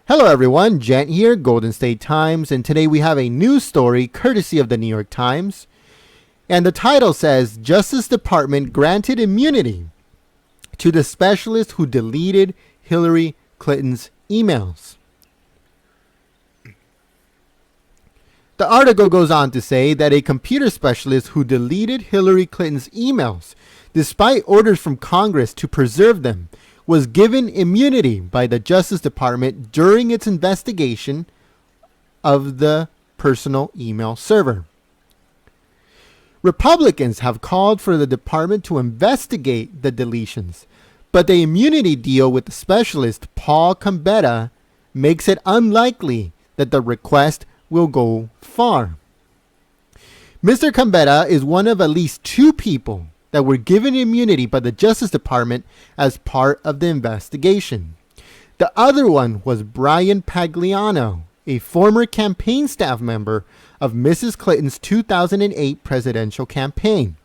Hello everyone, Gent here, Golden State Times, and today we have a news story courtesy of the New York Times. And the title says, Justice Department granted immunity to the specialist who deleted Hillary Clinton's emails. The article goes on to say that a computer specialist who deleted Hillary Clinton's emails, despite orders from Congress to preserve them, was given immunity by the Justice Department during its investigation of the personal email server. Republicans have called for the department to investigate the deletions, but the immunity deal with the specialist, Paul Gambetta, makes it unlikely that the request will go far. Mr. Gambetta is one of at least two people that were given immunity by the Justice Department as part of the investigation. The other one was Brian Pagliano, a former campaign staff member of Mrs. Clinton's 2008 presidential campaign.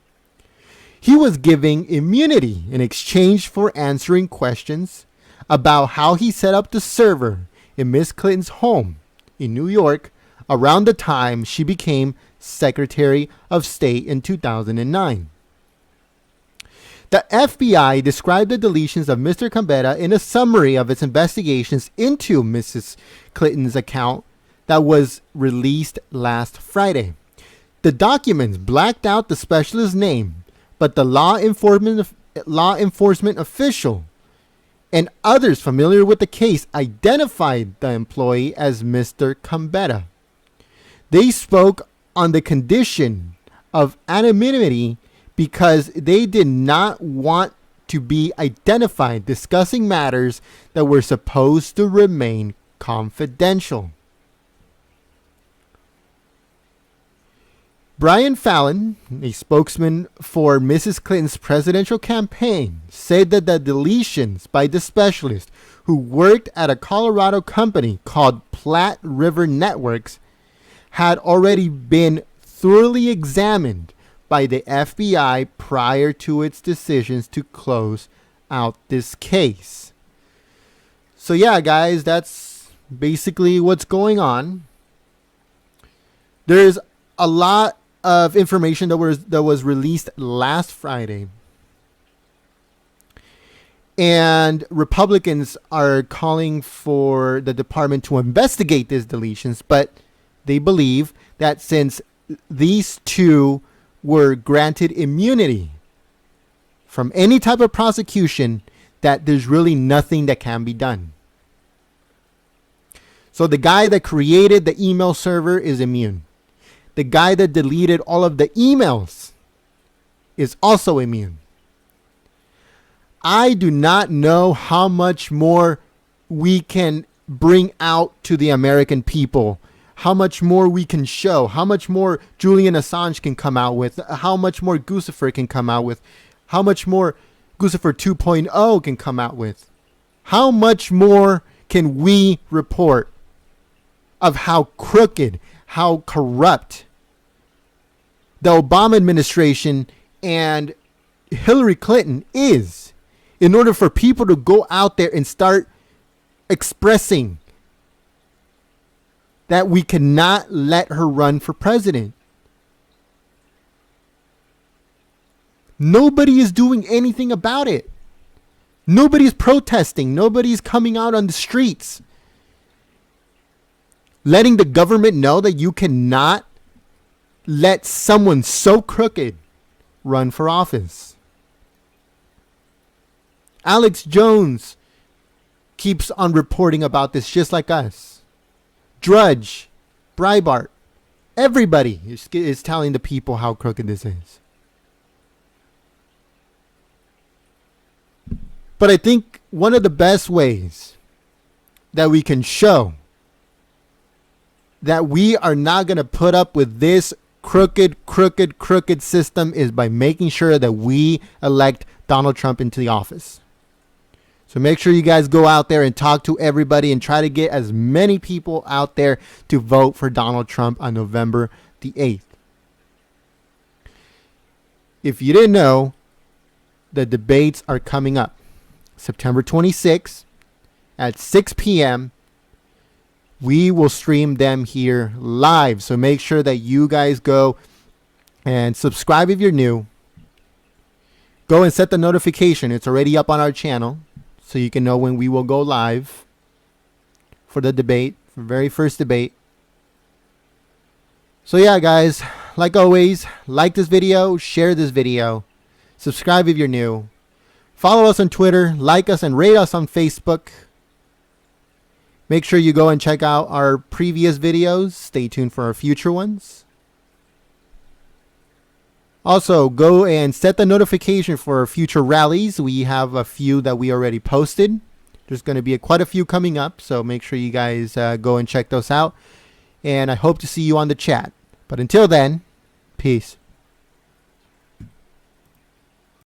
He was given immunity in exchange for answering questions about how he set up the server in Miss Clinton's home in New York around the time she became Secretary of State in 2009. The FBI described the deletions of Mr. Gambetta in a summary of its investigations into Mrs. Clinton's account that was released last Friday. The documents blacked out the specialist's name, but the law enforcement official and others familiar with the case identified the employee as Mr. Gambetta. They spoke on the condition of anonymity because they did not want to be identified discussing matters that were supposed to remain confidential. Brian Fallon, a spokesman for Mrs. Clinton's presidential campaign, said that the deletions by the specialist who worked at a Colorado company called Platte River Networks had already been thoroughly examined by the FBI prior to its decisions to close out this case. So yeah, guys, that's basically what's going on. There's a lot of information that was released last Friday. And Republicans are calling for the department to investigate these deletions, but they believe that since these two were granted immunity from any type of prosecution, that there's really nothing that can be done. So the guy that created the email server is immune. The guy that deleted all of the emails is also immune. I do not know how much more we can bring out to the American people, how much more we can show, how much more Julian Assange can come out with, how much more Guccifer can come out with, how much more Guccifer 2.0 can come out with. How much more can we report of how crooked, how corrupt the Obama administration and Hillary Clinton is, in order for people to go out there and start expressing that we cannot let her run for president. Nobody is doing anything about it. Nobody's protesting. Nobody's coming out on the streets, letting the government know that you cannot let someone so crooked run for office. Alex Jones keeps on reporting about this just like us. Drudge, Breitbart, everybody is telling the people how crooked this is. But I think one of the best ways that we can show that we are not going to put up with this crooked system is by making sure that we elect Donald Trump into the office. So make sure you guys go out there and talk to everybody and try to get as many people out there to vote for Donald Trump on November the 8th. If you didn't know, the debates are coming up. September 26th at 6 p.m. we will stream them here live. So make sure that you guys go and subscribe if you're new. Go and set the notification. It's already up on our channel, so you can know when we will go live for the debate, for the very first debate. So yeah, guys, like always, like this video, share this video, subscribe if you're new. Follow us on Twitter, like us and rate us on Facebook. Make sure you go and check out our previous videos. Stay tuned for our future ones. Also, go and set the notification for future rallies. We have a few that we already posted. There's going to be quite a few coming up, so make sure you guys go and check those out. And I hope to see you on the chat. But until then, peace.